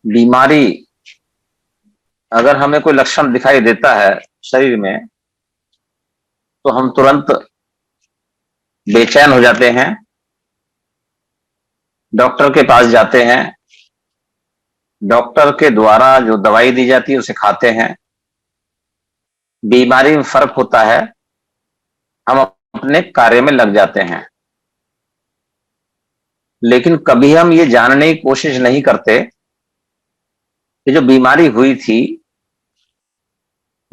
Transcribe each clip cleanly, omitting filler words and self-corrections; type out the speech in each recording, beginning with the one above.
बीमारी अगर हमें कोई लक्षण दिखाई देता है शरीर में, तो हम तुरंत बेचैन हो जाते हैं, डॉक्टर के पास जाते हैं, डॉक्टर के द्वारा जो दवाई दी जाती है उसे खाते हैं। बीमारी में फर्क होता है, हम अपने कार्य में लग जाते हैं, लेकिन कभी हम ये जानने की कोशिश नहीं करते कि जो बीमारी हुई थी,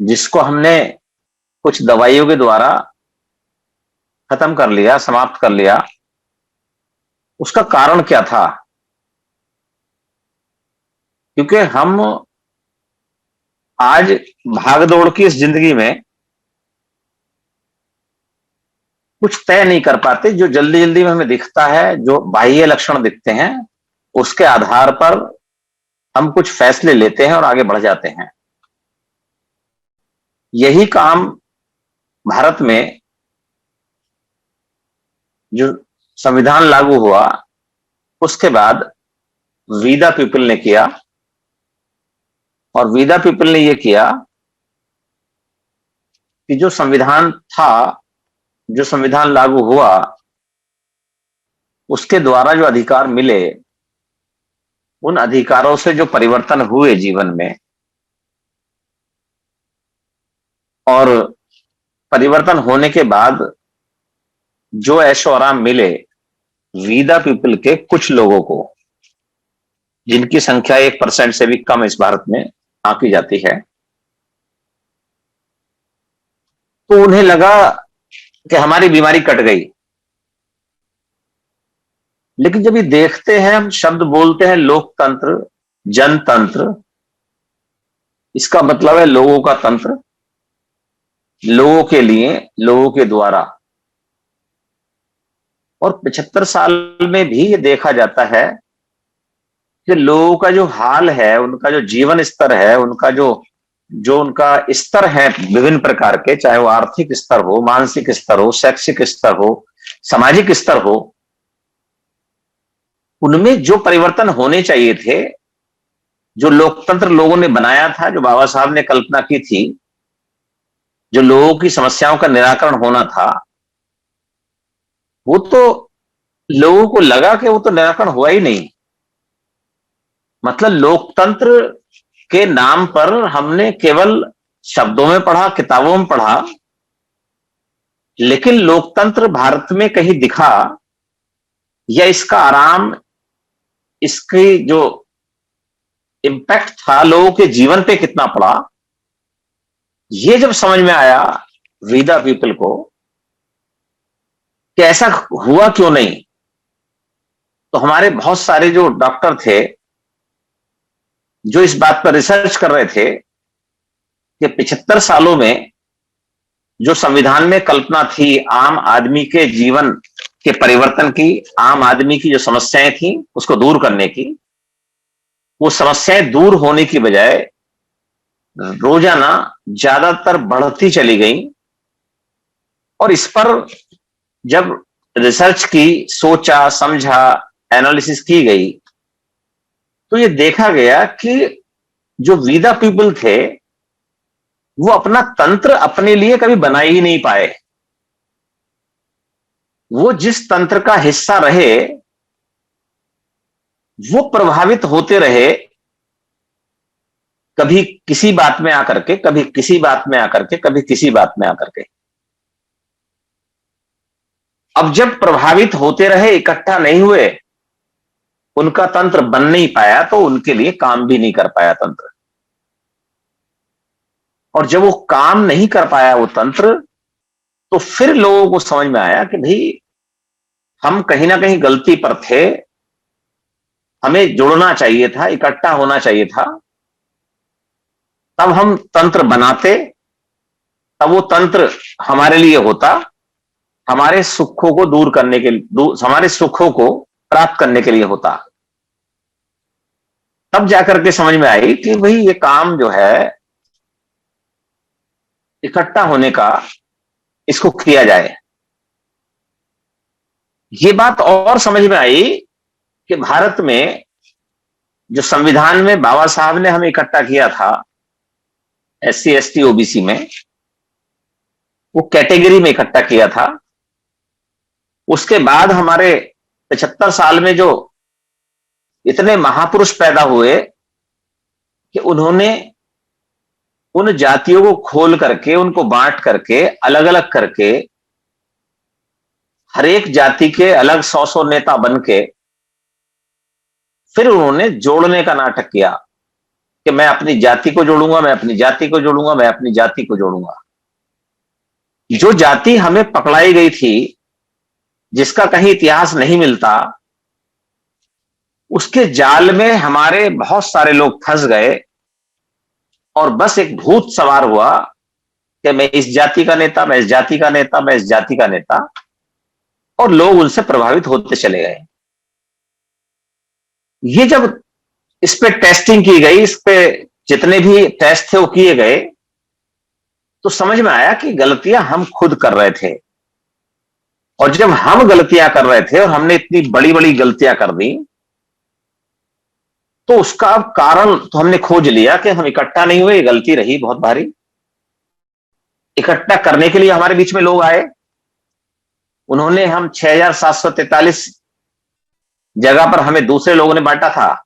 जिसको हमने कुछ दवाइयों के द्वारा खत्म कर लिया, समाप्त कर लिया, उसका कारण क्या था। क्योंकि हम आज भाग दौड़ की इस जिंदगी में कुछ तय नहीं कर पाते। जो जल्दी जल्दी में हमें दिखता है, जो बाह्य लक्षण दिखते हैं, उसके आधार पर हम कुछ फैसले लेते हैं और आगे बढ़ जाते हैं। यही काम भारत में जो संविधान लागू हुआ उसके बाद वीदा पीपल ने किया। और वीदा पीपल ने यह किया कि जो संविधान था, जो संविधान लागू हुआ, उसके द्वारा जो अधिकार मिले, उन अधिकारों से जो परिवर्तन हुए जीवन में, और परिवर्तन होने के बाद जो ऐशो आराम मिले वीदा पीपल के कुछ लोगों को, जिनकी संख्या 1% से भी कम इस भारत में आंकी जाती है, तो उन्हें लगा कि हमारी बीमारी कट गई। लेकिन जब ये देखते हैं, हम शब्द बोलते हैं लोकतंत्र, जनतंत्र, इसका मतलब है लोगों का तंत्र, लोगों के लिए, लोगों के द्वारा। और 75 साल में भी ये देखा जाता है कि लोगों का जो हाल है, उनका जो जीवन स्तर है, उनका जो जो उनका स्तर है विभिन्न प्रकार के, चाहे वो आर्थिक स्तर हो, मानसिक स्तर हो, शैक्षिक स्तर हो, सामाजिक स्तर हो, उनमें जो परिवर्तन होने चाहिए थे, जो लोकतंत्र लोगों ने बनाया था, जो बाबा साहब ने कल्पना की थी, जो लोगों की समस्याओं का निराकरण होना था, वो तो लोगों को लगा कि वो तो निराकरण हुआ ही नहीं। मतलब लोकतंत्र के नाम पर हमने केवल शब्दों में पढ़ा, किताबों में पढ़ा, लेकिन लोकतंत्र भारत में कहीं दिखा, या इसका आराम, इसकी जो इम्पैक्ट था लोगों के जीवन पे कितना पड़ा, ये जब समझ में आया वीदा पीपल को कि ऐसा हुआ क्यों नहीं, तो हमारे बहुत सारे जो डॉक्टर थे जो इस बात पर रिसर्च कर रहे थे कि 75 सालों में जो संविधान में कल्पना थी आम आदमी के जीवन के परिवर्तन की, आम आदमी की जो समस्याएं थी उसको दूर करने की, वो समस्याएं दूर होने की बजाय रोजाना ज्यादातर बढ़ती चली गई। और इस पर जब रिसर्च की, सोचा समझा, एनालिसिस की गई, तो ये देखा गया कि जो वीदा पीपल थे वो अपना तंत्र अपने लिए कभी बना ही नहीं पाए। वो जिस तंत्र का हिस्सा रहे वो प्रभावित होते रहे, कभी किसी बात में आकर के, कभी किसी बात में आकर के, कभी किसी बात में आकर के। अब जब प्रभावित होते रहे, इकट्ठा नहीं हुए, उनका तंत्र बन नहीं पाया, तो उनके लिए काम भी नहीं कर पाया तंत्र। और जब वो काम नहीं कर पाया वो तंत्र, तो फिर लोगों को समझ में आया कि भाई हम कहीं ना कहीं गलती पर थे, हमें जुड़ना चाहिए था, इकट्ठा होना चाहिए था, तब हम तंत्र बनाते, तब वो तंत्र हमारे लिए होता, हमारे सुखों को दूर करने के लिए, हमारे सुखों को प्राप्त करने के लिए होता। तब जाकर के समझ में आई कि भाई ये काम जो है इकट्ठा होने का, इसको किया जाए। ये बात और समझ में आई कि भारत में जो संविधान में बाबा साहब ने हमें इकट्ठा किया था SC ST OBC में, वो कैटेगरी में इकट्ठा किया था। उसके बाद हमारे 75 साल में जो इतने महापुरुष पैदा हुए कि उन्होंने उन जातियों को खोल करके, उनको बांट करके, अलग अलग करके, हर एक जाति के अलग 100 नेता बन के फिर उन्होंने जोड़ने का नाटक किया कि मैं अपनी जाति को जोड़ूंगा, मैं अपनी जाति को जोड़ूंगा, मैं अपनी जाति को जोड़ूंगा। जो जाति हमें पकड़ाई गई थी, जिसका कहीं इतिहास नहीं मिलता, उसके जाल में हमारे बहुत सारे लोग फंस गए और बस एक भूत सवार हुआ कि मैं इस जाति का नेता, मैं इस जाति का नेता, मैं इस जाति का नेता, और लोग उनसे प्रभावित होते चले गए। ये जब इस पे टेस्टिंग की गई, इस पे जितने भी टेस्ट थे वो किए गए, तो समझ में आया कि गलतियां हम खुद कर रहे थे। और जब हम गलतियां कर रहे थे और हमने इतनी बड़ी बड़ी गलतियां कर दी, तो उसका कारण तो हमने खोज लिया कि हम इकट्ठा नहीं हुए, गलती रही बहुत भारी। इकट्ठा करने के लिए हमारे बीच में लोग आए, उन्होंने हम 6743 जगह पर हमें दूसरे लोगों ने बांटा था,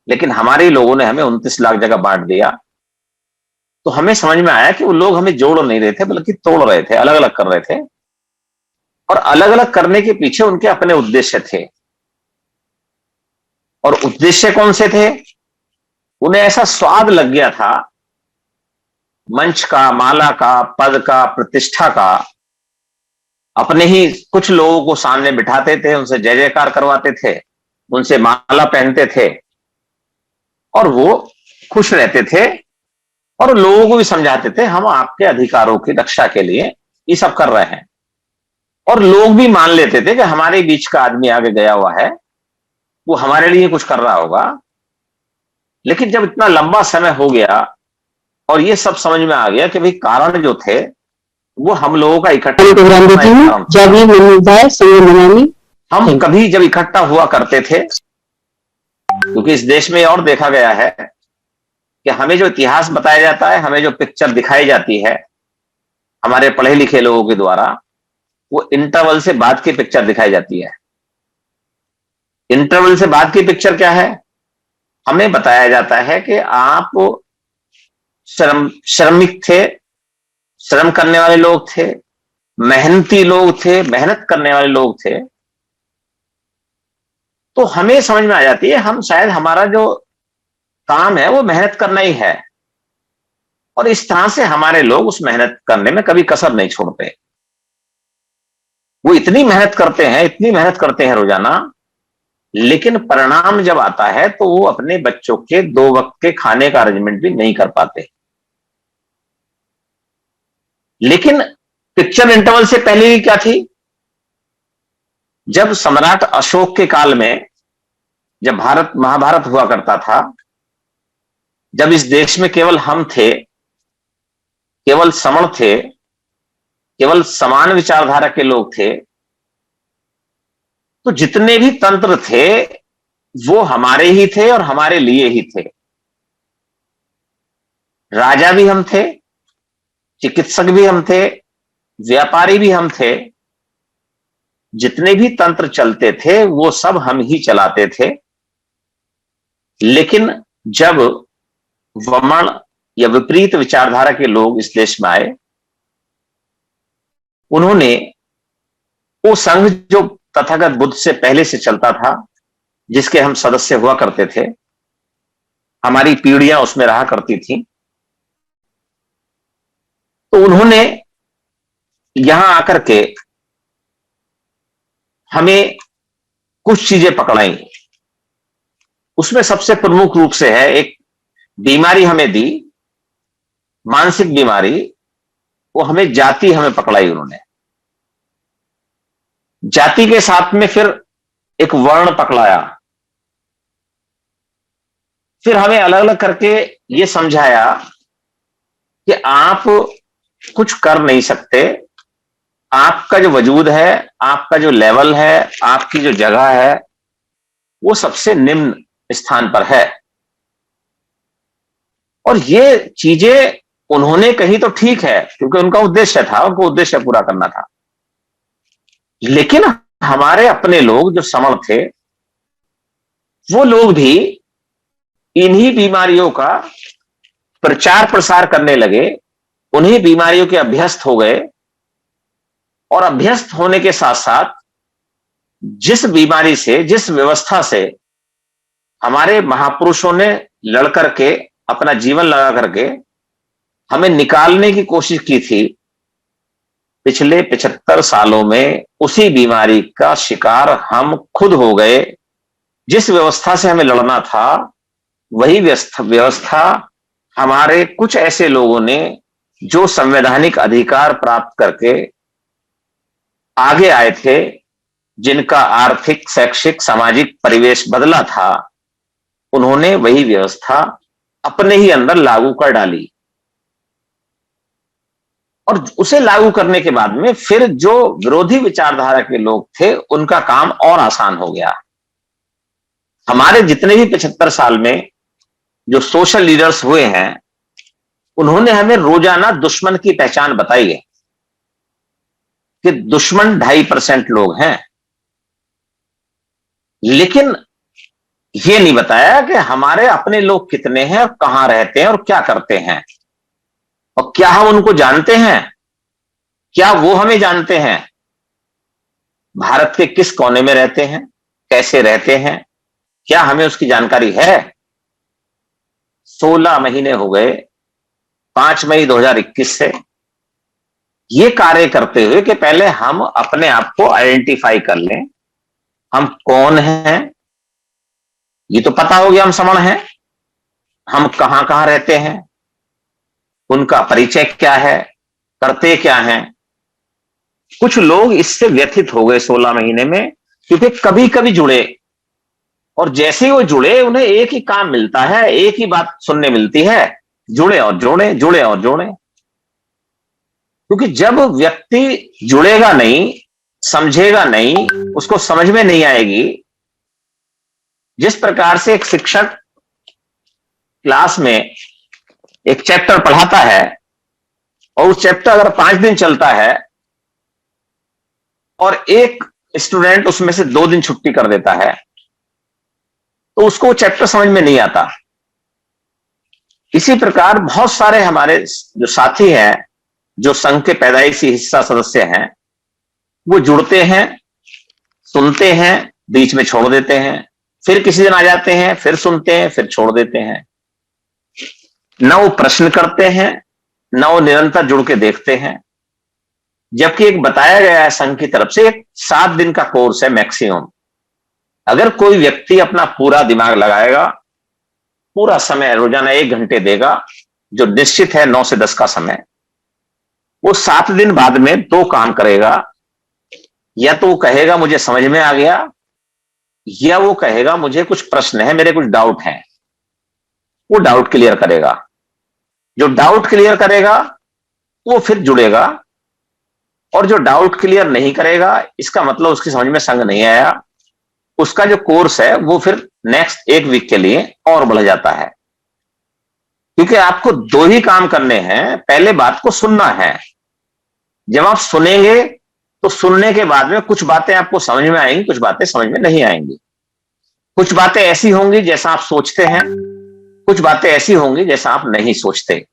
लेकिन हमारे लोगों ने हमें 29 लाख जगह बांट दिया। तो हमें समझ में आया कि वो लोग हमें जोड़ नहीं रहे थे, बल्कि तोड़ रहे थे, अलग अलग कर रहे थे। और अलग अलग करने के पीछे उनके अपने उद्देश्य थे। और उद्देश्य कौन से थे? उन्हें ऐसा स्वाद लग गया था मंच का, माला का, पद का, प्रतिष्ठा का। अपने ही कुछ लोगों को सामने बिठाते थे, उनसे जय जयकार करवाते थे, उनसे माला पहनते थे, और वो खुश रहते थे। और लोगों को भी समझाते थे हम आपके अधिकारों की रक्षा के लिए ये सब कर रहे हैं। और लोग भी मान लेते थे कि हमारे बीच का आदमी आगे गया हुआ है, वो हमारे लिए कुछ कर रहा होगा। लेकिन जब इतना लंबा समय हो गया और ये सब समझ में आ गया कि भाई कारण जो थे वो हम लोगों का इकट्ठा, हम कभी जब इकट्ठा हुआ करते थे, क्योंकि इस देश में और देखा गया है कि हमें जो इतिहास बताया जाता है, हमें जो पिक्चर दिखाई जाती है हमारे पढ़े लिखे लोगों के द्वारा, वो इंटरवल से बाद की पिक्चर दिखाई जाती है। इंटरवल से बाद की पिक्चर क्या है? हमें बताया जाता है कि आप श्रमिक थे, श्रम करने वाले लोग थे, मेहनती लोग थे, मेहनत करने वाले लोग थे। तो हमें समझ में आ जाती है हम शायद हमारा जो काम है वो मेहनत करना ही है, और इस तरह से हमारे लोग उस मेहनत करने में कभी कसर नहीं छोड़ते। वो इतनी मेहनत करते हैं, इतनी मेहनत करते हैं रोजाना, लेकिन परिणाम जब आता है तो वो अपने बच्चों के 2 वक्त के खाने का अरेंजमेंट भी नहीं कर पाते। लेकिन पिक्चर इंटरवल से पहले ही क्या थी? जब सम्राट अशोक के काल में, जब भारत महाभारत हुआ करता था, जब इस देश में केवल हम थे, केवल समण थे, केवल समान विचारधारा के लोग थे, तो जितने भी तंत्र थे वो हमारे ही थे और हमारे लिए ही थे। राजा भी हम थे, चिकित्सक भी हम थे, व्यापारी भी हम थे। जितने भी तंत्र चलते थे वो सब हम ही चलाते थे। लेकिन जब वमन या विपरीत विचारधारा के लोग इस देश में आए, उन्होंने वो संघ जो तथागत बुद्ध से पहले से चलता था, जिसके हम सदस्य हुआ करते थे, हमारी पीढ़ियां उसमें रहा करती थी, तो उन्होंने यहां आकर के हमें कुछ चीजें पकड़ाई। उसमें सबसे प्रमुख रूप से है एक बीमारी हमें दी, मानसिक बीमारी। वो हमें जाति हमें पकड़ाई उन्होंने। जाति के साथ में फिर एक वर्ण पकड़ाया। फिर हमें अलग अलग करके ये समझाया कि आप कुछ कर नहीं सकते, आपका जो वजूद है, आपका जो लेवल है, आपकी जो जगह है, वो सबसे निम्न स्थान पर है। और ये चीजें उन्होंने कही तो ठीक है, क्योंकि उनका उद्देश्य था, उनको उद्देश्य पूरा करना था। लेकिन हमारे अपने लोग जो समर्थ थे, वो लोग भी इन्हीं बीमारियों का प्रचार प्रसार करने लगे, उन्हीं बीमारियों के अभ्यस्त हो गए। और अभ्यस्त होने के साथ साथ जिस बीमारी से, जिस व्यवस्था से हमारे महापुरुषों ने लड़ करके, अपना जीवन लगा करके हमें निकालने की कोशिश की थी, पिछले 75 सालों में उसी बीमारी का शिकार हम खुद हो गए। जिस व्यवस्था से हमें लड़ना था, वही व्यवस्था हमारे कुछ ऐसे लोगों ने, जो संवैधानिक अधिकार प्राप्त करके आगे आए थे, जिनका आर्थिक, शैक्षिक, सामाजिक परिवेश बदला था, उन्होंने वही व्यवस्था अपने ही अंदर लागू कर डाली। और उसे लागू करने के बाद में फिर जो विरोधी विचारधारा के लोग थे, उनका काम और आसान हो गया। हमारे जितने भी 75 साल में जो सोशल लीडर्स हुए हैं, उन्होंने हमें रोजाना दुश्मन की पहचान बताई है कि दुश्मन 2.5% लोग हैं। लेकिन यह नहीं बताया कि हमारे अपने लोग कितने हैं, और कहां रहते हैं, और क्या करते हैं, और क्या हम उनको जानते हैं, क्या वो हमें जानते हैं, भारत के किस कोने में रहते हैं, कैसे रहते हैं, क्या हमें उसकी जानकारी है। 16 महीने हो गए 5 मई 2021 से ये कार्य करते हुए कि पहले हम अपने आप को आइडेंटिफाई कर लें, हम कौन हैं, ये तो पता हो गया हम समण हैं, हम कहां कहां रहते हैं, उनका परिचय क्या है, करते क्या हैं। कुछ लोग इससे व्यथित हो गए 16 महीने में, क्योंकि कभी कभी जुड़े, और जैसे ही वो जुड़े, उन्हें एक ही काम मिलता है, एक ही बात सुनने मिलती है, जुड़े और जोड़े, जुड़े और जोड़े। क्योंकि जब व्यक्ति जुड़ेगा नहीं, समझेगा नहीं, उसको समझ में नहीं आएगी। जिस प्रकार से एक शिक्षक क्लास में एक चैप्टर पढ़ाता है, और उस चैप्टर अगर 5 दिन चलता है और एक स्टूडेंट उसमें से 2 दिन छुट्टी कर देता है, तो उसको वो चैप्टर समझ में नहीं आता। इसी प्रकार बहुत सारे हमारे जो साथी हैं, जो संघ के पैदाइशी हिस्सा सदस्य हैं, वो जुड़ते हैं, सुनते हैं, बीच में छोड़ देते हैं, फिर किसी दिन आ जाते हैं, फिर सुनते हैं, फिर छोड़ देते हैं। न वो प्रश्न करते हैं, न वो निरंतर जुड़ के देखते हैं। जबकि एक बताया गया है संघ की तरफ से, एक 7 दिन का कोर्स है मैक्सिमम। अगर कोई व्यक्ति अपना पूरा दिमाग लगाएगा, पूरा समय रोजाना 1 घंटे देगा, जो निश्चित है 9 से 10 का समय, वो 7 दिन बाद में 2 काम करेगा। या तो वो कहेगा मुझे समझ में आ गया, या वो कहेगा मुझे कुछ प्रश्न है, मेरे कुछ डाउट हैं। वो डाउट क्लियर करेगा। जो डाउट क्लियर करेगा वो फिर जुड़ेगा, और जो डाउट क्लियर नहीं करेगा, इसका मतलब उसकी समझ में संग नहीं आया, उसका जो कोर्स है वो फिर नेक्स्ट 1 वीक के लिए और बढ़ जाता है। क्योंकि आपको 2 ही काम करने हैं। पहले बात को सुनना है। जब आप सुनेंगे तो सुनने के बाद में कुछ बातें आपको समझ में आएंगी, कुछ बातें समझ में नहीं आएंगी। कुछ बातें ऐसी होंगी जैसा आप सोचते हैं, कुछ बातें ऐसी होंगी जैसा आप नहीं सोचते।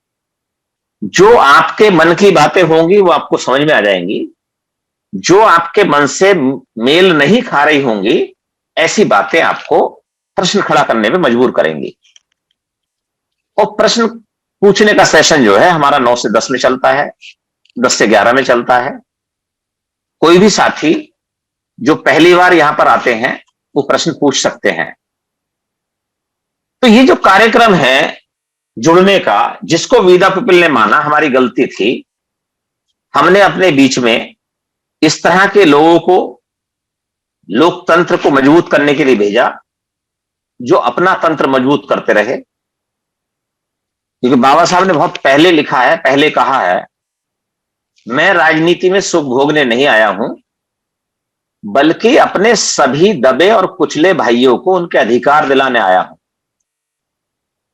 जो आपके मन की बातें होंगी वो आपको समझ में आ जाएंगी। जो आपके मन से मेल नहीं खा रही होंगी, ऐसी बातें आपको प्रश्न खड़ा करने में मजबूर करेंगी। और प्रश्न पूछने का सेशन जो है हमारा 9 से 10 में चलता है, 10 से 11 में चलता है। कोई भी साथी जो पहली बार यहां पर आते हैं वो प्रश्न पूछ सकते हैं। तो ये जो कार्यक्रम है जुड़ने का, जिसको वी द पीपल ने माना हमारी गलती थी, हमने अपने बीच में इस तरह के लोगों को लोकतंत्र को मजबूत करने के लिए भेजा, जो अपना तंत्र मजबूत करते रहे। क्योंकि बाबा साहब ने बहुत पहले लिखा है, पहले कहा है, मैं राजनीति में सुख भोगने नहीं आया हूं, बल्कि अपने सभी दबे और कुचले भाइयों को उनके अधिकार दिलाने आया हूं।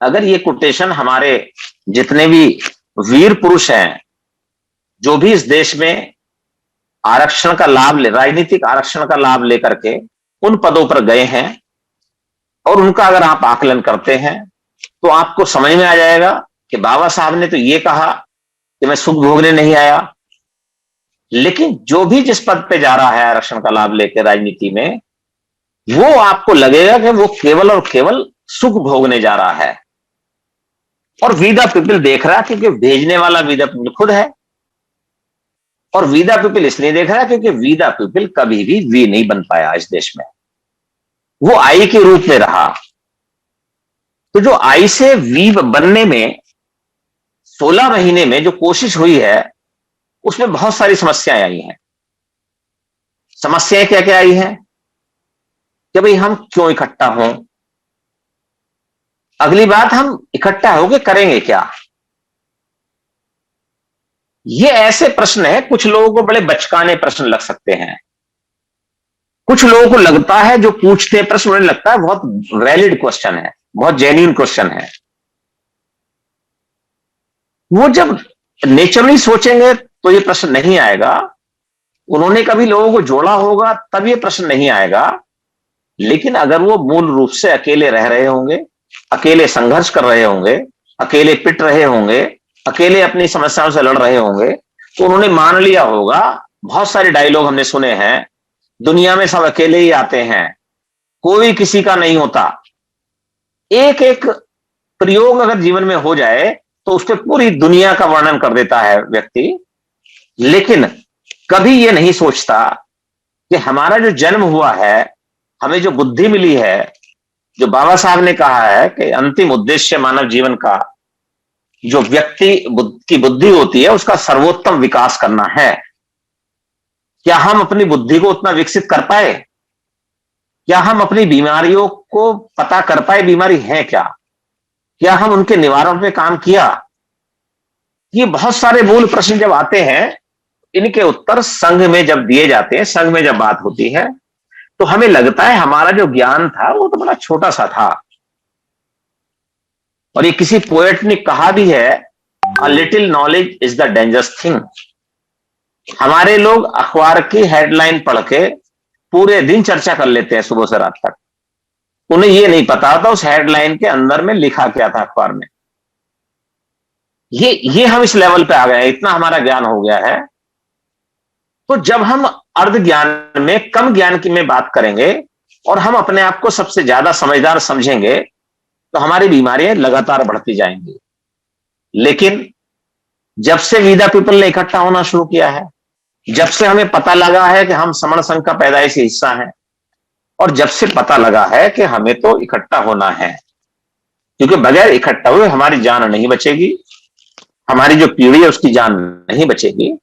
अगर ये कोटेशन हमारे जितने भी वीर पुरुष हैं, जो भी इस देश में आरक्षण का लाभ ले, राजनीतिक आरक्षण का लाभ लेकर के उन पदों पर गए हैं, और उनका अगर आप आकलन करते हैं तो आपको समझ में आ जाएगा कि बाबा साहब ने तो ये कहा कि मैं सुख भोगने नहीं आया, लेकिन जो भी जिस पद पे जा रहा है आरक्षण का लाभ लेकर राजनीति में, वो आपको लगेगा कि वो केवल और केवल सुख भोगने जा रहा है। और वी द पीपल देख रहा है क्योंकि भेजने वाला वी द पीपल खुद है, और वी द पीपल इसलिए देख रहा है क्योंकि वी द पीपल कभी भी वी नहीं बन पाया इस देश में, वो आई के रूप में रहा। तो जो आई से वी बनने में 16 महीने में जो कोशिश हुई है, उसमें बहुत सारी समस्याएं आई हैं। समस्याएं क्या क्या आई हैं कि भाई हम क्यों इकट्ठा हों, अगली बात हम इकट्ठा होकर करेंगे क्या। ये ऐसे प्रश्न है, कुछ लोगों को बड़े बचकाने प्रश्न लग सकते हैं, कुछ लोगों को लगता है जो पूछते हैं प्रश्न, उन्हें लगता है बहुत वैलिड क्वेश्चन है, बहुत जेन्युइन क्वेश्चन है। वो जब नेचुरली सोचेंगे तो ये प्रश्न नहीं आएगा, उन्होंने कभी लोगों को जोड़ा होगा तब ये प्रश्न नहीं आएगा। लेकिन अगर वो मूल रूप से अकेले रह रहे होंगे, अकेले संघर्ष कर रहे होंगे, अकेले पिट रहे होंगे, अकेले अपनी समस्याओं से लड़ रहे होंगे, तो उन्होंने मान लिया होगा, बहुत सारे डायलॉग हमने सुने हैं, दुनिया में सब अकेले ही आते हैं, कोई किसी का नहीं होता। एक एक प्रयोग अगर जीवन में हो जाए तो उसके पूरी दुनिया का वर्णन कर देता है व्यक्ति, लेकिन कभी यह नहीं सोचता कि हमारा जो जन्म हुआ है, हमें जो बुद्धि मिली है, जो बाबा साहब ने कहा है कि अंतिम उद्देश्य मानव जीवन का, जो व्यक्ति की बुद्धि होती है उसका सर्वोत्तम विकास करना है। क्या हम अपनी बुद्धि को उतना विकसित कर पाए? क्या हम अपनी बीमारियों को पता कर पाए, बीमारी है क्या? क्या हम उनके निवारण पे काम किया? ये बहुत सारे मूल प्रश्न जब आते हैं, इनके उत्तर संघ में जब दिए जाते हैं, संघ में जब बात होती है, तो हमें लगता है हमारा जो ज्ञान था वो तो बड़ा छोटा सा था। और ये किसी पोएट ने कहा भी है, a little knowledge is the dangerous thing. हमारे लोग अखबार की हेडलाइन पढ़ के पूरे दिन चर्चा कर लेते हैं सुबह से रात तक, उन्हें ये नहीं पता था उस हेडलाइन के अंदर में लिखा क्या था अखबार में। ये हम इस लेवल पे आ गए हैं, इतना हमारा ज्ञान हो गया है। तो जब हम अर्ध ज्ञान में, कम ज्ञान की में बात करेंगे और हम अपने आप को सबसे ज्यादा समझदार समझेंगे, तो हमारी बीमारियां लगातार बढ़ती जाएंगी। लेकिन जब से वी द पीपल ने इकट्ठा होना शुरू किया है, जब से हमें पता लगा है कि हम समण संघ का पैदाइशी हिस्सा हैं, और जब से पता लगा है कि हमें तो इकट्ठा होना है, क्योंकि बगैर इकट्ठा हुए हमारी जान नहीं बचेगी, हमारी जो पीढ़ी है उसकी जान नहीं बचेगी,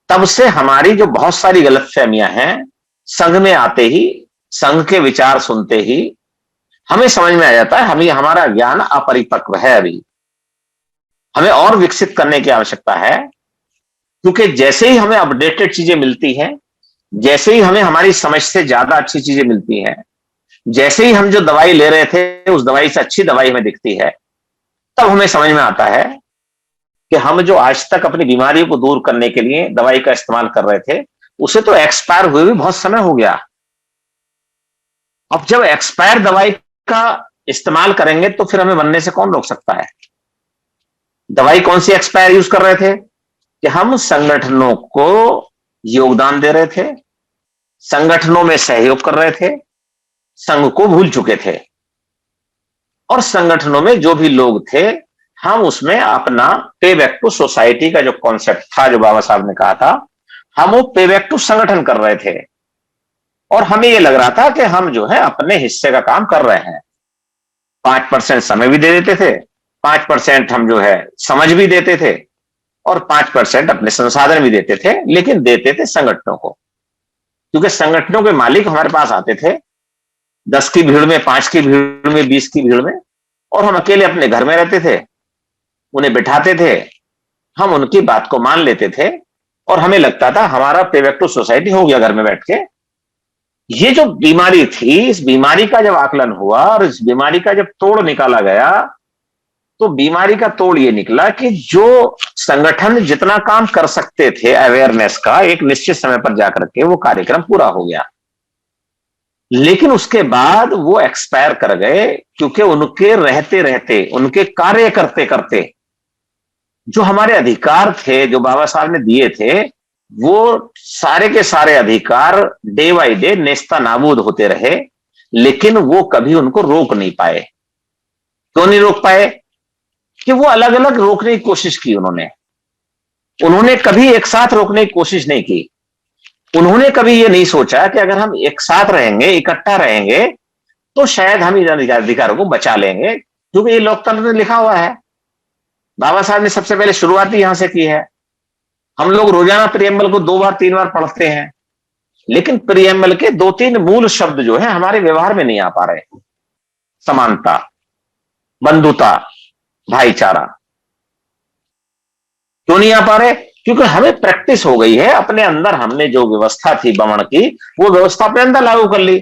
तब से हमारी जो बहुत सारी गलतफहमियां हैं, संघ में आते ही, संघ के विचार सुनते ही हमें समझ में आ जाता है हमें हमारा ज्ञान अपरिपक्व है, अभी हमें और विकसित करने की आवश्यकता है। क्योंकि जैसे ही हमें अपडेटेड चीजें मिलती हैं, जैसे ही हमें हमारी समझ से ज्यादा अच्छी चीजें मिलती हैं, जैसे ही हम जो दवाई ले रहे थे उस दवाई से अच्छी दवाई हमें दिखती है, तब हमें समझ में आता है कि हम जो आज तक अपनी बीमारियों को दूर करने के लिए दवाई का इस्तेमाल कर रहे थे, उसे तो एक्सपायर हुए भी बहुत समय हो गया। अब जब एक्सपायर दवाई का इस्तेमाल करेंगे तो फिर हमें बनने से कौन रोक सकता है? दवाई कौन सी एक्सपायर यूज कर रहे थे कि हम संगठनों को योगदान दे रहे थे, संगठनों में सहयोग कर रहे थे, संघ को भूल चुके थे, और संगठनों में जो भी लोग थे हम उसमें अपना पे बैक टू सोसाइटी का जो कॉन्सेप्ट था, जो बाबा साहब ने कहा था, हम वो पे बैक टू संगठन कर रहे थे। और हमें ये लग रहा था कि हम जो है अपने हिस्से का काम कर रहे हैं। 5% समय भी दे देते थे, 5% हम जो है समझ भी देते थे, और 5% अपने संसाधन भी देते थे, लेकिन देते थे संगठनों को, क्योंकि संगठनों के मालिक हमारे पास आते थे 10 की भीड़ में, 5 की भीड़ में, 20 की भीड़ में, और हम अकेले अपने घर में रहते थे, उन्हें बिठाते थे, हम उनकी बात को मान लेते थे, और हमें लगता था हमारा पे बैक टू सोसाइटी हो गया घर में बैठ के। ये जो बीमारी थी, इस बीमारी का जब आकलन हुआ और इस बीमारी का जब तोड़ निकाला गया, तो बीमारी का तोड़ ये निकला कि जो संगठन जितना काम कर सकते थे अवेयरनेस का, एक निश्चित समय पर जाकर के वो कार्यक्रम पूरा हो गया, लेकिन उसके बाद वो एक्सपायर कर गए, क्योंकि उनके रहते रहते, उनके कार्य करते करते जो हमारे अधिकार थे, जो बाबा साहब ने दिए थे, वो सारे के सारे अधिकार डे बाई डे नेस्ता नाबूद होते रहे, लेकिन वो कभी उनको रोक नहीं पाए। क्यों नहीं रोक पाए? कि वो अलग अलग रोकने की कोशिश की उन्होंने कभी एक साथ रोकने की कोशिश नहीं की। उन्होंने कभी ये नहीं सोचा कि अगर हम एक साथ रहेंगे, इकट्ठा रहेंगे, तो शायद हम इन अधिकारों को बचा लेंगे, क्योंकि ये लोकतंत्र में लिखा हुआ है। बाबा साहब ने सबसे पहले शुरुआत ही यहां से की है। हम लोग रोजाना प्रियम्बल को 2 बार 3 बार पढ़ते हैं, लेकिन प्रियम्बल के 2-3 मूल शब्द जो है हमारे व्यवहार में नहीं आ पा रहे। समानता, बंधुता, भाईचारा। क्यों नहीं आ पा रहे? क्योंकि हमें प्रैक्टिस हो गई है, अपने अंदर हमने जो व्यवस्था थी बमण की, वो व्यवस्था अपने अंदर लागू कर ली।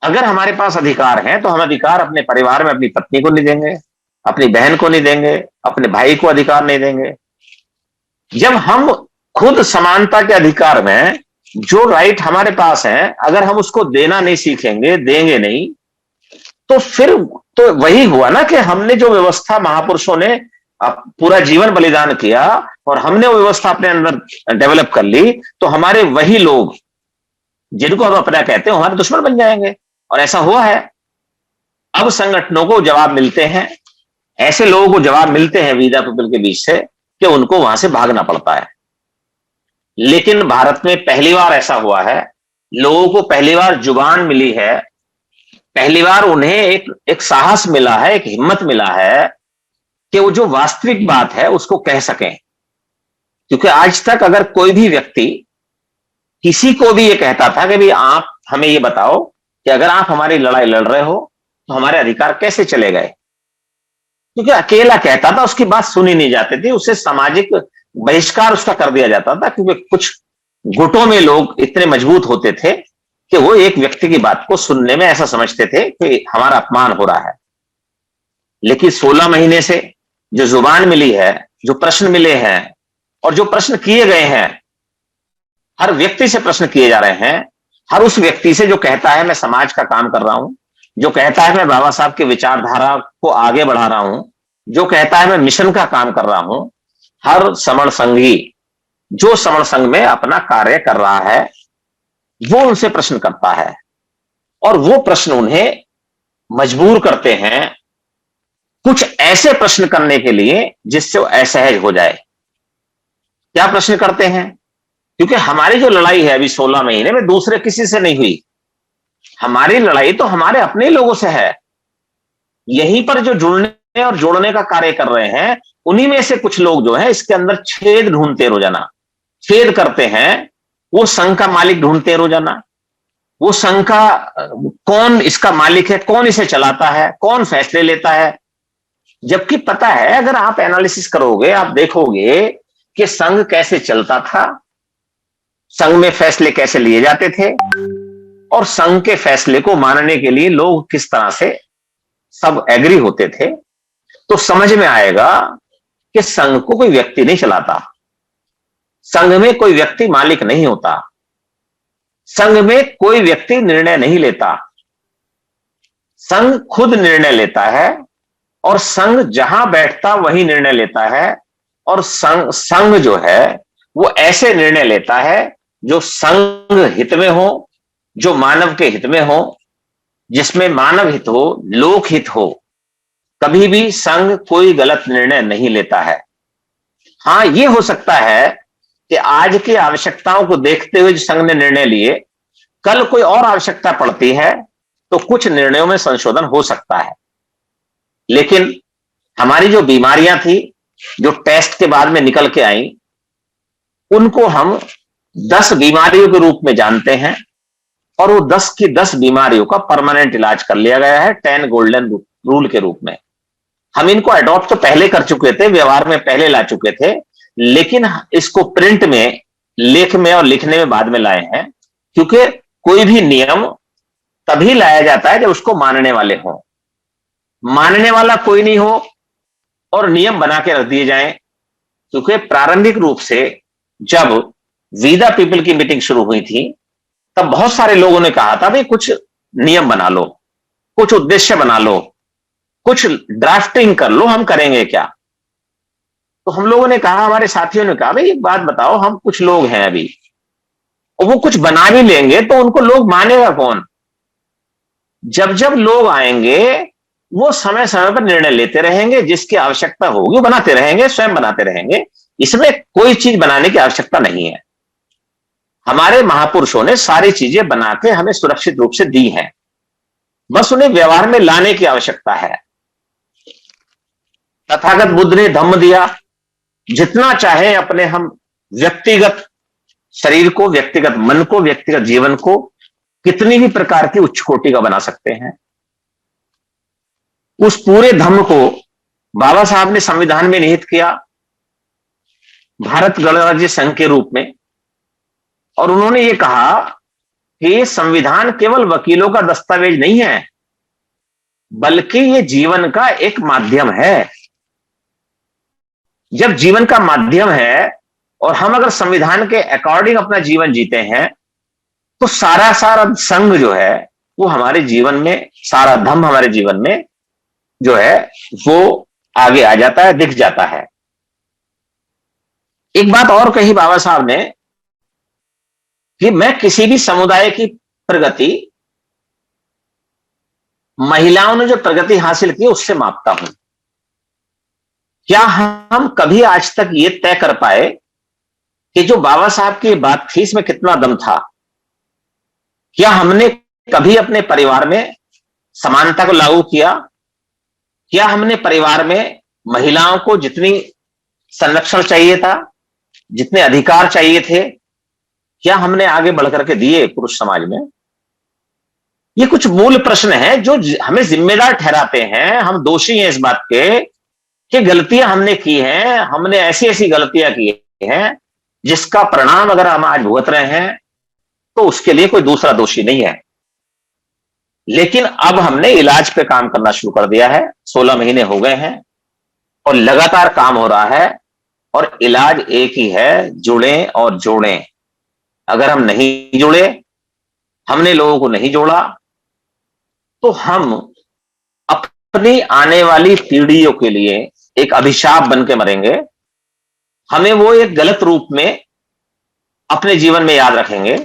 अगर हमारे पास अधिकार है तो हम अधिकार अपने परिवार में अपनी पत्नी को नहीं देंगे, अपनी बहन को नहीं देंगे, अपने भाई को अधिकार नहीं देंगे। जब हम खुद समानता के अधिकार में जो राइट हमारे पास है, अगर हम उसको देना नहीं सीखेंगे, देंगे नहीं, तो फिर तो वही हुआ ना कि हमने जो व्यवस्था, महापुरुषों ने पूरा जीवन बलिदान किया और हमने वो व्यवस्था अपने अंदर डेवलप कर ली, तो हमारे वही लोग जिनको हम अपना कहते हैं हमारे दुश्मन बन जाएंगे। और ऐसा हुआ है। अब संगठनों को जवाब मिलते हैं, ऐसे लोगों को जवाब मिलते हैं वीजा पीपल के बीच से, कि उनको वहां से भागना पड़ता है। लेकिन भारत में पहली बार ऐसा हुआ है, लोगों को पहली बार जुबान मिली है, पहली बार उन्हें एक साहस मिला है, एक हिम्मत मिला है कि वो जो वास्तविक बात है उसको कह सकें। क्योंकि आज तक अगर कोई भी व्यक्ति किसी को भी ये कहता था कि भाई आप हमें ये बताओ कि अगर आप हमारी लड़ाई लड़ रहे हो तो हमारे अधिकार कैसे चले गए, क्योंकि अकेला कहता था, उसकी बात सुनी नहीं जाती थी, उसे सामाजिक बहिष्कार उसका कर दिया जाता था, क्योंकि कुछ गुटों में लोग इतने मजबूत होते थे कि वो एक व्यक्ति की बात को सुनने में ऐसा समझते थे कि हमारा अपमान हो रहा है। लेकिन 16 महीने से जो जुबान मिली है, जो प्रश्न मिले हैं और जो प्रश्न किए गए हैं, हर व्यक्ति से प्रश्न किए जा रहे हैं, हर उस व्यक्ति से जो कहता है मैं समाज का काम कर रहा हूं, जो कहता है मैं बाबा साहब की विचारधारा को आगे बढ़ा रहा हूं, जो कहता है मैं मिशन का काम कर रहा हूं, हर समण संघी जो समण संघ में अपना कार्य कर रहा है, वो उनसे प्रश्न करता है और वो प्रश्न उन्हें मजबूर करते हैं कुछ ऐसे प्रश्न करने के लिए जिससे वो असहज हो जाए। क्या प्रश्न करते हैं? क्योंकि हमारी जो लड़ाई है अभी 16 महीने में दूसरे किसी से नहीं हुई, हमारी लड़ाई तो हमारे अपने लोगों से है। यहीं पर जो जुड़ने और जोड़ने का कार्य कर रहे हैं, उन्हीं में से कुछ लोग जो है इसके अंदर छेद ढूंढते रोजाना, छेद करते हैं। वो संघ का मालिक ढूंढते रोजाना, वो संघ का कौन इसका मालिक है, कौन इसे चलाता है, कौन फैसले लेता है। जबकि पता है, अगर आप एनालिसिस करोगे, आप देखोगे कि संघ कैसे चलता था, संघ में फैसले कैसे लिए जाते थे और संघ के फैसले को मानने के लिए लोग किस तरह से सब एग्री होते थे, तो समझ में आएगा कि संघ को कोई व्यक्ति नहीं चलाता, संघ में कोई व्यक्ति मालिक नहीं होता, संघ में कोई व्यक्ति निर्णय नहीं लेता, संघ खुद निर्णय लेता है और संघ जहां बैठता वही निर्णय लेता है। और संघ जो है वो ऐसे निर्णय लेता है जो संघ हित में हो, जो मानव के हित में हो, जिसमें मानव हित हो, लोक हित हो। कभी भी संघ कोई गलत निर्णय नहीं लेता है। हां, यह हो सकता है कि आज की आवश्यकताओं को देखते हुए जो संघ ने निर्णय लिए, कल कोई और आवश्यकता पड़ती है तो कुछ निर्णयों में संशोधन हो सकता है। लेकिन हमारी जो बीमारियां थी, जो टेस्ट के बाद में निकल के आई, उनको हम 10 बीमारियों के रूप में जानते हैं और वो 10 की 10 बीमारियों का परमानेंट इलाज कर लिया गया है 10 गोल्डन रूल के रूप में। हम इनको अडॉप्ट तो पहले कर चुके थे, व्यवहार में पहले ला चुके थे, लेकिन इसको प्रिंट में, लेख में और लिखने में बाद में लाए हैं, क्योंकि कोई भी नियम तभी लाया जाता है जब उसको मानने वाले हों। मानने वाला कोई नहीं हो और नियम बना के रख दिए जाएं। क्योंकि प्रारंभिक रूप से जब वी द पीपल की मीटिंग शुरू हुई थी, तब बहुत सारे लोगों ने कहा था भाई कुछ नियम बना लो, कुछ उद्देश्य बना लो, कुछ ड्राफ्टिंग कर लो, हम करेंगे क्या। तो हम लोगों ने कहा, हमारे साथियों ने कहा, भाई एक बात बताओ, हम कुछ लोग हैं अभी, और वो कुछ बना भी लेंगे तो उनको लोग मानेगा कौन। जब जब लोग आएंगे वो समय समय पर निर्णय लेते रहेंगे, जिसकी आवश्यकता होगी बनाते रहेंगे, स्वयं बनाते रहेंगे। इसमें कोई चीज बनाने की आवश्यकता नहीं है। हमारे महापुरुषों ने सारी चीजें बना के हमें सुरक्षित रूप से दी हैं, बस उन्हें व्यवहार में लाने की आवश्यकता है। तथागत बुद्ध ने धम्म दिया, जितना चाहे अपने हम व्यक्तिगत शरीर को, व्यक्तिगत मन को, व्यक्तिगत जीवन को कितनी भी प्रकार की उच्च कोटि का बना सकते हैं। उस पूरे धम्म को बाबा साहब ने संविधान में निहित किया, भारत गणराज्य संघ के रूप में। और उन्होंने ये कहा कि संविधान केवल वकीलों का दस्तावेज नहीं है, बल्कि ये जीवन का एक माध्यम है। जब जीवन का माध्यम है और हम अगर संविधान के अकॉर्डिंग अपना जीवन जीते हैं, तो सारा सारा संघ जो है वो हमारे जीवन में, सारा धम्म हमारे जीवन में जो है वो आगे आ जाता है, दिख जाता है। एक बात और कही बाबा साहब ने कि मैं किसी भी समुदाय की प्रगति, महिलाओं ने जो प्रगति हासिल की उससे मापता हूं। क्या हम कभी आज तक ये तय कर पाए कि जो बाबा साहब की बात थी इसमें कितना दम था? क्या हमने कभी अपने परिवार में समानता को लागू किया? क्या हमने परिवार में महिलाओं को जितनी संरक्षण चाहिए था, जितने अधिकार चाहिए थे, क्या हमने आगे बढ़कर के दिए पुरुष समाज में? ये कुछ मूल प्रश्न हैं जो हमें जिम्मेदार ठहराते हैं। हम दोषी हैं इस बात के कि गलतियां हमने की हैं, हमने ऐसी ऐसी गलतियां की हैं जिसका परिणाम अगर हम आज भुगत रहे हैं तो उसके लिए कोई दूसरा दोषी नहीं है। लेकिन अब हमने इलाज पे काम करना शुरू कर दिया है, 16 महीने हो गए हैं और लगातार काम हो रहा है। और इलाज एक ही है, जुड़ें और जोड़ें। अगर हम नहीं जुड़े, हमने लोगों को नहीं जोड़ा, तो हम अपनी आने वाली पीढ़ियों के लिए एक अभिशाप बन के मरेंगे। हमें वो एक गलत रूप में अपने जीवन में याद रखेंगे।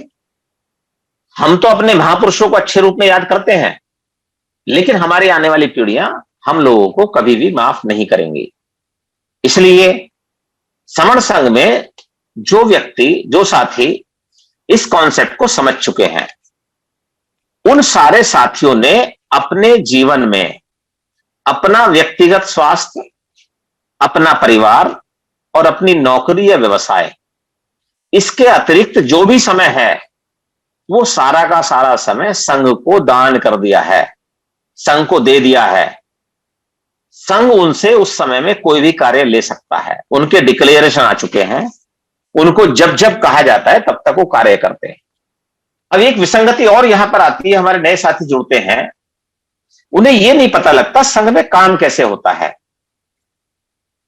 हम तो अपने महापुरुषों को अच्छे रूप में याद करते हैं, लेकिन हमारी आने वाली पीढ़ियां हम लोगों को कभी भी माफ नहीं करेंगी। इसलिए समण संघ में जो व्यक्ति, जो साथी इस कॉन्सेप्ट को समझ चुके हैं, उन सारे साथियों ने अपने जीवन में अपना व्यक्तिगत स्वास्थ्य, अपना परिवार और अपनी नौकरी या व्यवसाय, इसके अतिरिक्त जो भी समय है वो सारा का सारा समय संघ को दान कर दिया है, संघ को दे दिया है। संघ उनसे उस समय में कोई भी कार्य ले सकता है। उनके डिक्लेरेशन आ चुके हैं, उनको जब जब कहा जाता है तब तक वो कार्य करते हैं। अब एक विसंगति और यहां पर आती है, हमारे नए साथी जुड़ते हैं, उन्हें यह नहीं पता लगता संघ में काम कैसे होता है।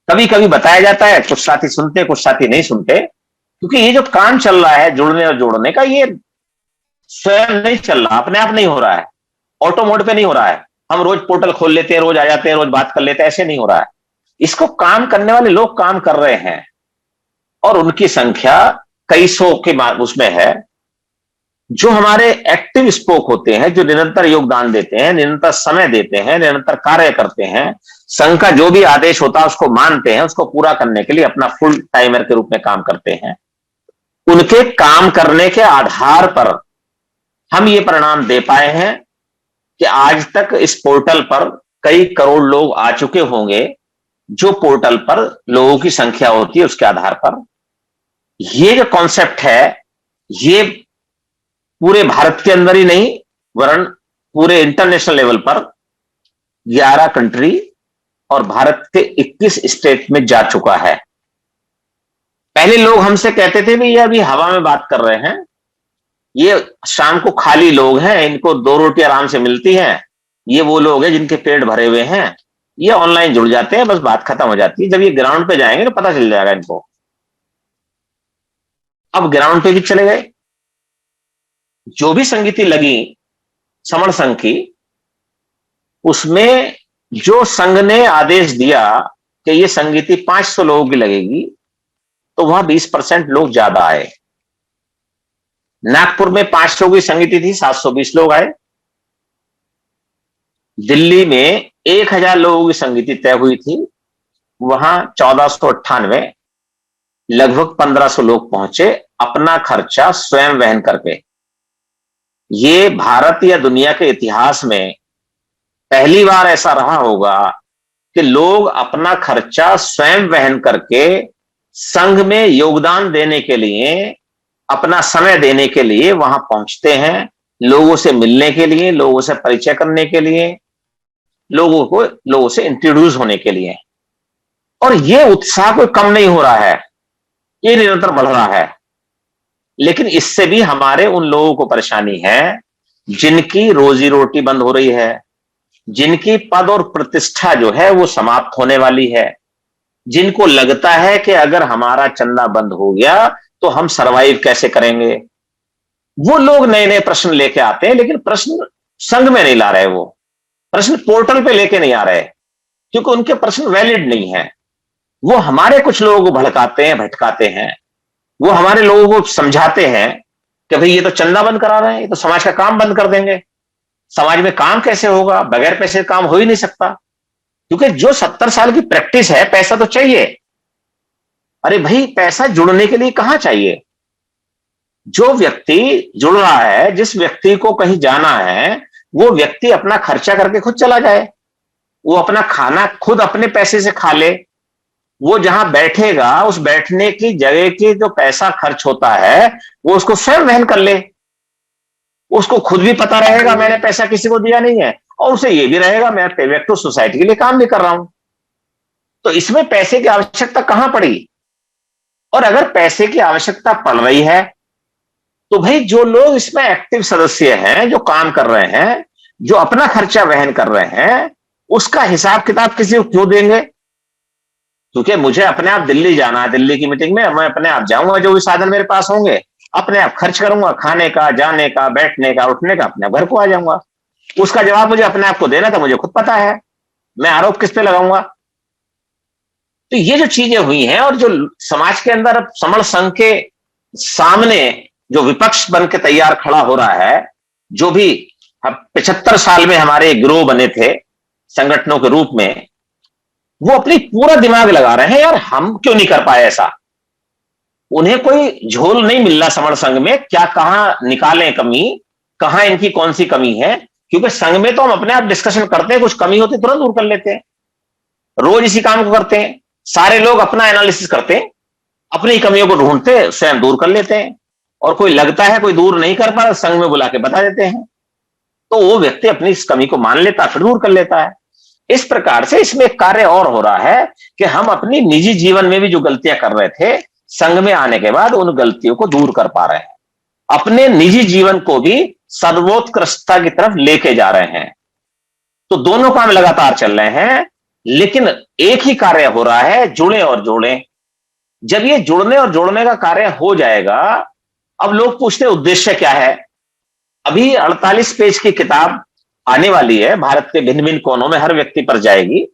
कभी कभी बताया जाता है, कुछ साथी सुनते, कुछ साथी नहीं सुनते, क्योंकि ये जो काम चल रहा है जुड़ने और जोड़ने का, ये स्वयं नहीं चल रहा, अपने आप नहीं हो रहा है, ऑटो मोड पे नहीं हो रहा है। हम रोज पोर्टल खोल लेते हैं, रोज आ जाते हैं, रोज बात कर लेते हैं, ऐसे नहीं हो रहा है। इसको काम करने वाले लोग काम कर रहे हैं और उनकी संख्या कई सौ के उसमें है। जो हमारे एक्टिव स्पोक होते हैं, जो निरंतर योगदान देते हैं, निरंतर समय देते हैं, निरंतर कार्य करते हैं, संघ का जो भी आदेश होता है उसको मानते हैं, उसको पूरा करने के लिए अपना फुल टाइमर के रूप में काम करते हैं, उनके काम करने के आधार पर हम ये परिणाम दे पाए हैं कि आज तक इस पोर्टल पर कई करोड़ लोग आ चुके होंगे। जो पोर्टल पर लोगों की संख्या होती है उसके आधार पर ये जो कॉन्सेप्ट है, ये पूरे भारत के अंदर ही नहीं वरन पूरे इंटरनेशनल लेवल पर 11 कंट्री और भारत के 21 स्टेट में जा चुका है। पहले लोग हमसे कहते थे भी ये अभी हवा में बात कर रहे हैं, ये शाम को खाली लोग हैं, इनको 2 रोटी आराम से मिलती हैं, ये वो लोग हैं जिनके पेट भरे हुए हैं, ये ऑनलाइन जुड़ जाते हैं, बस बात खत्म हो जाती है। जब ये ग्राउंड पे जाएंगे तो पता चल जाएगा इनको। अब ग्राउंड पे भी चले गए, जो भी संगीति लगी समण संघ की, उसमें जो संघ ने आदेश दिया कि ये संगीति 500 लोगों की लगेगी, तो वहां 20% लोग ज्यादा आए। नागपुर में 500 की संगीति थी, 720 लोग आए। दिल्ली में 1000 लोगों की संगीति तय हुई थी, वहां 1498, लगभग 1500 लोग पहुंचे, अपना खर्चा स्वयं वहन करके। ये भारत या दुनिया के इतिहास में पहली बार ऐसा रहा होगा कि लोग अपना खर्चा स्वयं वहन करके संघ में योगदान देने के लिए, अपना समय देने के लिए वहां पहुंचते हैं, लोगों से मिलने के लिए, लोगों से परिचय करने के लिए, लोगों से इंट्रोड्यूस होने के लिए। और यह उत्साह कोई कम नहीं हो रहा है, ये निरंतर बढ़ रहा है। लेकिन इससे भी हमारे उन लोगों को परेशानी है जिनकी रोजी रोटी बंद हो रही है, जिनकी पद और प्रतिष्ठा जो है वो समाप्त होने वाली है, जिनको लगता है कि अगर हमारा चंदा बंद हो गया तो हम सरवाइव कैसे करेंगे। वो लोग नए नए प्रश्न लेके आते हैं, लेकिन प्रश्न संघ में नहीं ला रहे, वो प्रश्न पोर्टल पे लेके नहीं आ रहे, क्योंकि उनके प्रश्न वैलिड नहीं है। वो हमारे कुछ लोगों को भड़काते हैं, भटकाते हैं। वो हमारे लोगों को समझाते हैं कि भाई ये तो चंदा बंद करा रहे हैं, ये तो समाज का काम बंद कर देंगे। समाज में काम कैसे होगा, बगैर पैसे काम हो ही नहीं सकता। क्योंकि जो 70 साल की प्रैक्टिस है, पैसा तो चाहिए। अरे भाई, पैसा जुड़ने के लिए कहां चाहिए? जो व्यक्ति जुड़ रहा है, जिस व्यक्ति को कहीं जाना है, वो व्यक्ति अपना खर्चा करके खुद चला जाए, वो अपना खाना खुद अपने पैसे से खा ले, वो जहां बैठेगा उस बैठने की जगह की जो पैसा खर्च होता है वो उसको स्वयं वहन कर ले। उसको खुद भी पता रहेगा मैंने पैसा किसी को दिया नहीं है, और उसे ये भी रहेगा मैं पेबैक टू सोसाइटी के लिए काम भी कर रहा हूं। तो इसमें पैसे की आवश्यकता कहां पड़ी? और अगर पैसे की आवश्यकता पड़ रही है तो भाई जो लोग इसमें एक्टिव सदस्य हैं, जो काम कर रहे हैं, जो अपना खर्चा वहन कर रहे हैं, उसका हिसाब किताब किसी को क्यों देंगे? क्योंकि मुझे अपने आप दिल्ली जाना है, दिल्ली की मीटिंग में मैं अपने आप जाऊंगा, जो भी साधन मेरे पास होंगे अपने आप खर्च करूंगा, खाने का, जाने का, बैठने का, उठने का, अपने घर को आ जाऊंगा। उसका जवाब मुझे अपने आप को देना था, मुझे खुद पता है। मैं आरोप किस पे लगाऊंगा? तो ये जो चीजें हुई हैं, और जो समाज के अंदर अब समण संघ के सामने जो विपक्ष बन के तैयार खड़ा हो रहा है, जो भी 75 साल में हमारे गिरोह बने थे संगठनों के रूप में, वो अपनी पूरा दिमाग लगा रहे हैं, यार हम क्यों नहीं कर पाए ऐसा। उन्हें कोई झोल नहीं मिल रहा समण संघ में, क्या कहां निकालें कमी, कहां इनकी कौन सी कमी है। क्योंकि संघ में तो हम अपने आप डिस्कशन करते हैं, कुछ कमी होती तुरंत दूर कर लेते हैं, रोज इसी काम को करते हैं। सारे लोग अपना एनालिसिस करते हैं, अपनी कमियों को ढूंढते स्वयं दूर कर लेते हैं, और कोई लगता है कोई दूर नहीं कर पा, संघ में बुला के बता देते हैं, तो वो व्यक्ति अपनी इस कमी को मान लेता, फिर दूर कर लेता है। इस प्रकार से इसमें एक कार्य और हो रहा है कि हम अपनी निजी जीवन में भी जो गलतियां कर रहे थे, संघ में आने के बाद उन गलतियों को दूर कर पा रहे हैं, अपने निजी जीवन को भी सर्वोत्कृष्टता की तरफ लेके जा रहे हैं। तो दोनों काम लगातार चल रहे हैं, लेकिन एक ही कार्य हो रहा है, जुड़े और जोड़ें। जब ये जुड़ने और जोड़ने का कार्य हो जाएगा, अब लोग पूछते उद्देश्य क्या है। अभी 48 पेज की किताब आने वाली है, भारत के भिन्न भिन्न कोनों में हर व्यक्ति पर जाएगी,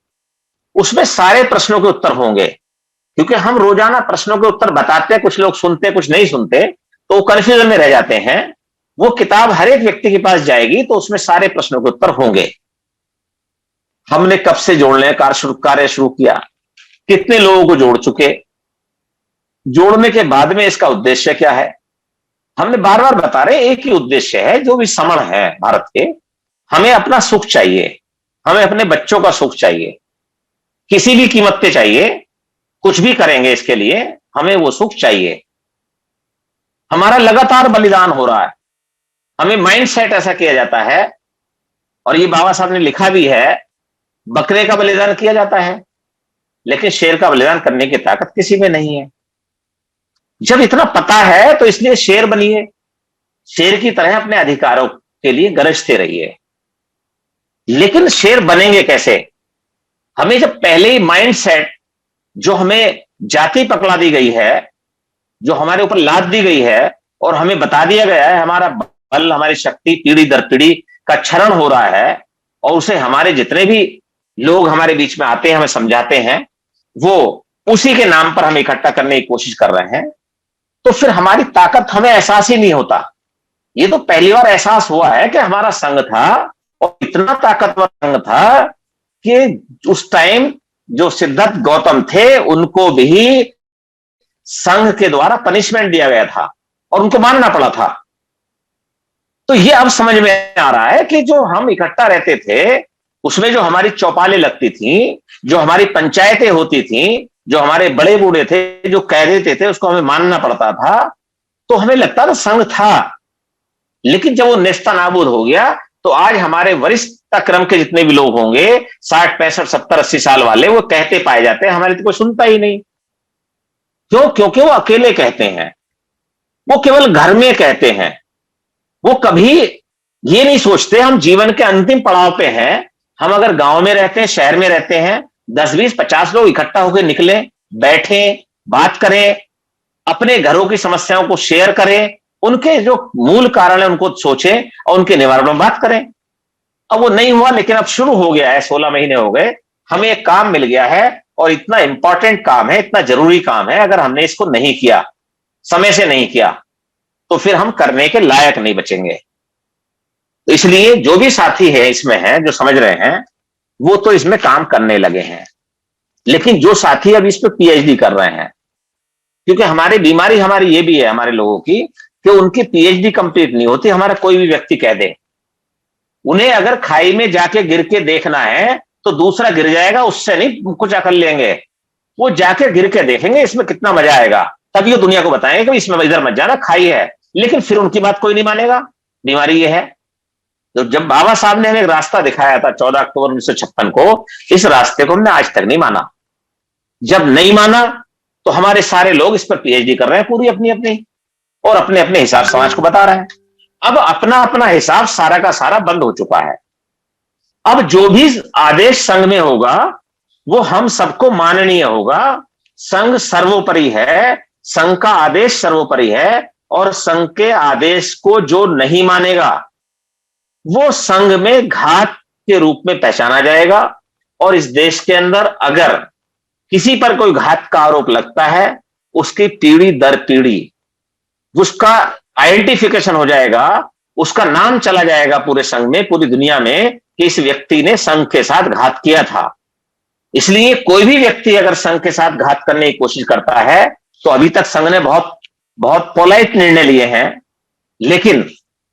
उसमें सारे प्रश्नों के उत्तर होंगे। क्योंकि हम रोजाना प्रश्नों के उत्तर बताते हैं, कुछ लोग सुनते कुछ नहीं सुनते, तो वो कंफ्यूजन में रह जाते हैं। वो किताब हर एक व्यक्ति के पास जाएगी, तो उसमें सारे प्रश्नों के उत्तर होंगे। हमने कब से जोड़ने का कार्य शुरू किया, कितने लोगों को जोड़ चुके, जोड़ने के बाद में इसका उद्देश्य क्या है। हमने बार बार बता रहे, एक ही उद्देश्य है, जो भी समण है भारत के, हमें अपना सुख चाहिए, हमें अपने बच्चों का सुख चाहिए, किसी भी कीमत पे चाहिए, कुछ भी करेंगे इसके लिए, हमें वो सुख चाहिए। हमारा लगातार बलिदान हो रहा है, हमें माइंड सेट ऐसा किया जाता है, और ये बाबा साहब ने लिखा भी है, बकरे का बलिदान किया जाता है लेकिन शेर का बलिदान करने की ताकत किसी में नहीं है। जब इतना पता है तो इसलिए शेर बनिए, शेर की तरह अपने अधिकारों के लिए गरजते रहिए। लेकिन शेर बनेंगे कैसे? हमें जब पहले ही माइंड सेट जो हमें जाति पकड़ा दी गई है, जो हमारे ऊपर लाद दी गई है और हमें बता दिया गया है हमारा बल, हमारी शक्ति पीढ़ी दर पीढ़ी का क्षरण हो रहा है, और उसे हमारे जितने भी लोग हमारे बीच में आते हैं हमें समझाते हैं, वो उसी के नाम पर हम इकट्ठा करने की कोशिश कर रहे हैं, तो फिर हमारी ताकत हमें एहसास ही नहीं होता। ये तो पहली बार एहसास हुआ है कि हमारा संघ था और इतना ताकतवर संघ था कि उस टाइम जो सिद्धार्थ गौतम थे उनको भी संघ के द्वारा पनिशमेंट दिया गया था और उनको मानना पड़ा था। तो ये अब समझ में आ रहा है कि जो हम इकट्ठा रहते थे उसमें जो हमारी चौपालें लगती थी, जो हमारी पंचायतें होती थी, जो हमारे बड़े बूढ़े थे जो कह देते थे उसको हमें मानना पड़ता था, तो हमें लगता था संघ था। लेकिन जब वो नेस्ता नाबूद हो गया तो आज हमारे वरिष्ठ क्रम के जितने भी लोग होंगे 60 65 70 80 साल वाले, वो कहते पाए जाते हैं हमारे तो कोई सुनता ही नहीं। क्यों? क्योंकि वो अकेले कहते हैं, वो केवल घर में कहते हैं, वो कभी ये नहीं सोचते हम जीवन के अंतिम पड़ाव पे हैं। हम अगर गांव में रहते हैं, शहर में रहते हैं, 10 20 50 लोग इकट्ठा होकर निकले, बैठे, बात करें, अपने घरों की समस्याओं को शेयर करें, उनके जो मूल कारण है उनको सोचें और उनके निवारण में बात करें। अब वो नहीं हुआ, लेकिन अब शुरू हो गया है, 16 महीने हो गए, हमें एक काम मिल गया है और इतना इंपॉर्टेंट काम है, इतना जरूरी काम है, अगर हमने इसको नहीं किया, समय से नहीं किया, तो फिर हम करने के लायक नहीं बचेंगे। तो इसलिए जो भी साथी है इसमें है, जो समझ रहे हैं, वो तो इसमें काम करने लगे हैं। लेकिन जो साथी अब इस पर पीएचडी कर रहे हैं, क्योंकि हमारी बीमारी हमारी ये भी है हमारे लोगों की कि उनकी पीएचडी कंप्लीट नहीं होती। हमारा कोई भी व्यक्ति कह दे, उन्हें अगर खाई में जाके गिर के देखना है तो दूसरा गिर जाएगा उससे नहीं कुछ अकल लेंगे, वो जाके गिर के देखेंगे इसमें कितना मजा आएगा, तभी वो दुनिया को बताएंगे कि इसमें इधर मत जाना, खाई है। लेकिन फिर उनकी बात कोई नहीं मानेगा। बीमारी ये है। तो जब बाबा साहब ने हमें एक रास्ता दिखाया था 14 अक्टूबर 1956 को, इस रास्ते को हमने आज तक नहीं माना। जब नहीं माना तो हमारे सारे लोग इस पर पीएचडी कर रहे हैं पूरी अपनी अपनी, और अपने अपने हिसाब समाज को बता रहे हैं। अब अपना अपना हिसाब सारा का सारा बंद हो चुका है। अब जो भी आदेश संघ में होगा वो हम सबको माननीय होगा। संघ सर्वोपरि है, संघ का आदेश सर्वोपरि है, और संघ के आदेश को जो नहीं मानेगा वो संघ में घात के रूप में पहचाना जाएगा। और इस देश के अंदर अगर किसी पर कोई घात का आरोप लगता है, उसकी पीढ़ी दर पीढ़ी उसका आइडेंटिफिकेशन हो जाएगा, उसका नाम चला जाएगा पूरे संघ में, पूरी दुनिया में, कि इस व्यक्ति ने संघ के साथ घात किया था। इसलिए कोई भी व्यक्ति अगर संघ के साथ घात करने की कोशिश करता है, तो अभी तक संघ ने बहुत बहुत पोलाइट निर्णय लिए हैं, लेकिन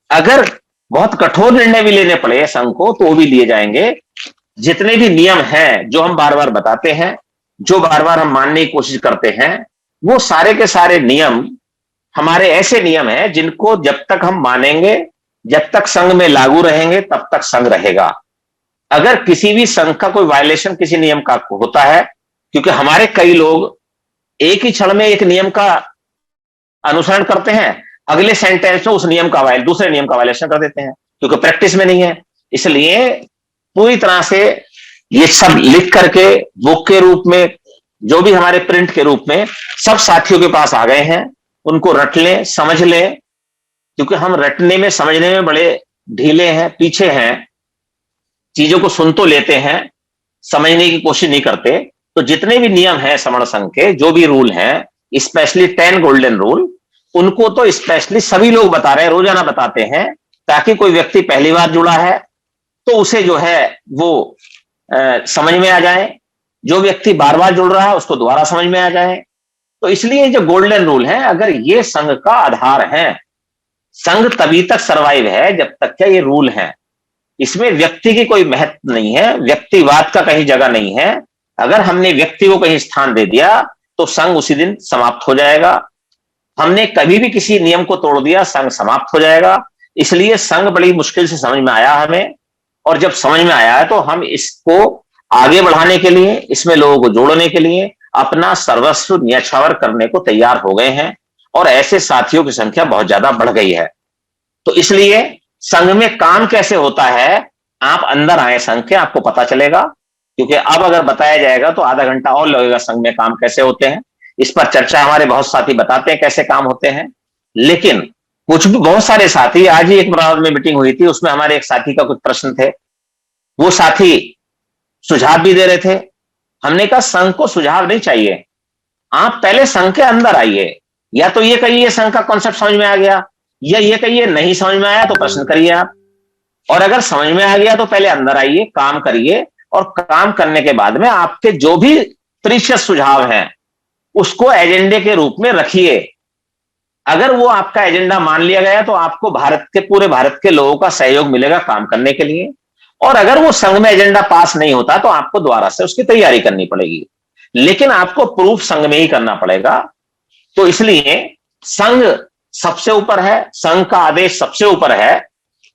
अगर बहुत कठोर निर्णय भी लेने पड़े संघ को तो वो भी लिए जाएंगे। जितने भी नियम हैं जो हम बार बार बताते हैं, जो बार बार हम मानने की कोशिश करते हैं, वो सारे के सारे नियम हमारे ऐसे नियम हैं जिनको जब तक हम मानेंगे, जब तक संघ में लागू रहेंगे, तब तक संघ रहेगा। अगर किसी भी संघ का कोई वायलेशन किसी नियम का होता है, क्योंकि हमारे कई लोग एक ही क्षण में एक नियम का अनुसरण करते हैं, अगले सेंटेंस में उस नियम का दूसरे नियम का वायलेशन कर देते हैं, क्योंकि प्रैक्टिस में नहीं है। इसलिए पूरी तरह से ये सब लिख करके बुक के रूप में, जो भी हमारे प्रिंट के रूप में सब साथियों के पास आ गए हैं, उनको रट लें, समझ लें, क्योंकि हम रटने में समझने में बड़े ढीले हैं, पीछे हैं, चीजों को सुन तो लेते हैं, समझने की कोशिश नहीं करते। तो जितने भी नियम हैं समण संघ के, जो भी रूल हैं, स्पेशली 10 गोल्डन रूल, उनको तो स्पेशली सभी लोग बता रहे हैं, रोजाना बताते हैं, ताकि कोई व्यक्ति पहली बार जुड़ा है तो उसे जो है वो समझ में आ जाए, जो व्यक्ति बार बार जुड़ रहा है उसको दोबारा समझ में आ जाए। तो इसलिए जो गोल्डन रूल है, अगर ये संघ का आधार है, संघ तभी तक सरवाइव है जब तक क्या ये रूल है। इसमें व्यक्ति की कोई महत्व नहीं है, व्यक्तिवाद का कहीं जगह नहीं है। अगर हमने व्यक्ति को कहीं स्थान दे दिया तो संघ उसी दिन समाप्त हो जाएगा। हमने कभी भी किसी नियम को तोड़ दिया, संघ समाप्त हो जाएगा। इसलिए संघ बड़ी मुश्किल से समझ में आया हमें, और जब समझ में आया है तो हम इसको आगे बढ़ाने के लिए, इसमें लोगों को जोड़ने के लिए अपना सर्वस्व न्यौछावर करने को तैयार हो गए हैं, और ऐसे साथियों की संख्या बहुत ज्यादा बढ़ गई है। तो इसलिए संघ में काम कैसे होता है, आप अंदर आए संघ के, आपको पता चलेगा। क्योंकि अब अगर बताया जाएगा तो आधा घंटा और लगेगा संघ में काम कैसे होते हैं। इस पर चर्चा हमारे बहुत साथी बताते हैं कैसे काम होते हैं, लेकिन कुछ भी बहुत सारे साथी, आज ही एक मुराद में मीटिंग हुई थी, उसमें हमारे एक साथी का कुछ प्रश्न थे, वो साथी सुझाव भी दे रहे थे। हमने कहा संघ को सुझाव नहीं चाहिए, आप पहले संघ के अंदर आइए, या तो ये कहिए संघ का कॉन्सेप्ट समझ में आ गया, या ये कहिए नहीं समझ में आया तो प्रश्न करिए आप, और अगर समझ में आ गया तो पहले अंदर आइए, काम करिए, और काम करने के बाद में आपके जो भी प्रीशियस सुझाव हैं उसको एजेंडे के रूप में रखिए। अगर वो आपका एजेंडा मान लिया गया तो आपको पूरे भारत के लोगों का सहयोग मिलेगा काम करने के लिए, और अगर वो संघ में एजेंडा पास नहीं होता तो आपको दोबारा से उसकी तैयारी करनी पड़ेगी, लेकिन आपको प्रूफ संघ में ही करना पड़ेगा। तो इसलिए संघ सबसे ऊपर है, संघ का आदेश सबसे ऊपर है,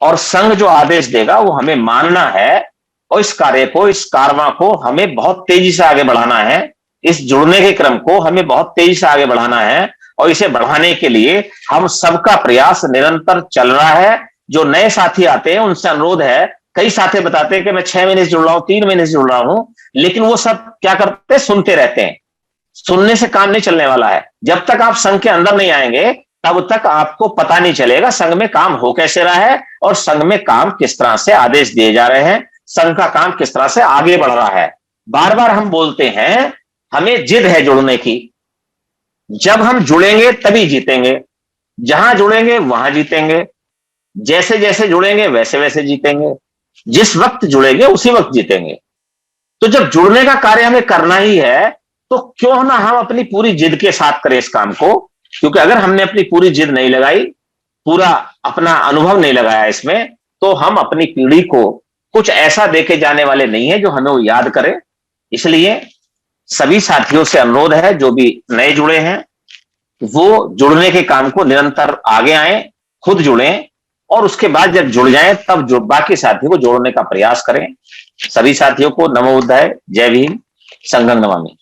और संघ जो आदेश देगा वो हमें मानना है, और इस कार्य को, इस कारवां को हमें बहुत तेजी से आगे बढ़ाना है, इस जुड़ने के क्रम को हमें बहुत तेजी से आगे बढ़ाना है, और इसे बढ़ाने के लिए हम सबका प्रयास निरंतर चल रहा है। जो नए साथी आते हैं उनसे अनुरोध है, कई साथी बताते हैं कि मैं 6 महीने से जुड़ रहा हूं, 3 महीने से जुड़ रहा हूं, लेकिन वो सब क्या करते हैं, सुनते रहते हैं। सुनने से काम नहीं चलने वाला है। जब तक आप संघ के अंदर नहीं आएंगे तब तक आपको पता नहीं चलेगा संघ में काम हो कैसे रहा है, और संघ में काम किस तरह से आदेश दिए जा रहे हैं, संघ का काम किस तरह से आगे बढ़ रहा है। बार बार हम बोलते हैं हमें जिद है जुड़ने की, जब हम जुड़ेंगे तभी जीतेंगे, जहां जुड़ेंगे वहां जीतेंगे, जैसे जैसे जुड़ेंगे वैसे वैसे जीतेंगे, जिस वक्त जुड़ेंगे उसी वक्त जीतेंगे। तो जब जुड़ने का कार्य हमें करना ही है तो क्यों ना हम अपनी पूरी जिद के साथ करें इस काम को, क्योंकि अगर हमने अपनी पूरी जिद नहीं लगाई, पूरा अपना अनुभव नहीं लगाया इसमें, तो हम अपनी पीढ़ी को कुछ ऐसा देके जाने वाले नहीं है जो हमें वो याद करे। इसलिए सभी साथियों से अनुरोध है, जो भी नए जुड़े हैं वो जुड़ने के काम को निरंतर आगे आए, खुद जुड़ें, और उसके बाद जब जुड़ जाएं तब बाकी साथियों को जोड़ने का प्रयास करें। सभी साथियों को नमो बुद्धाय, जय भीम, संघं नमामि।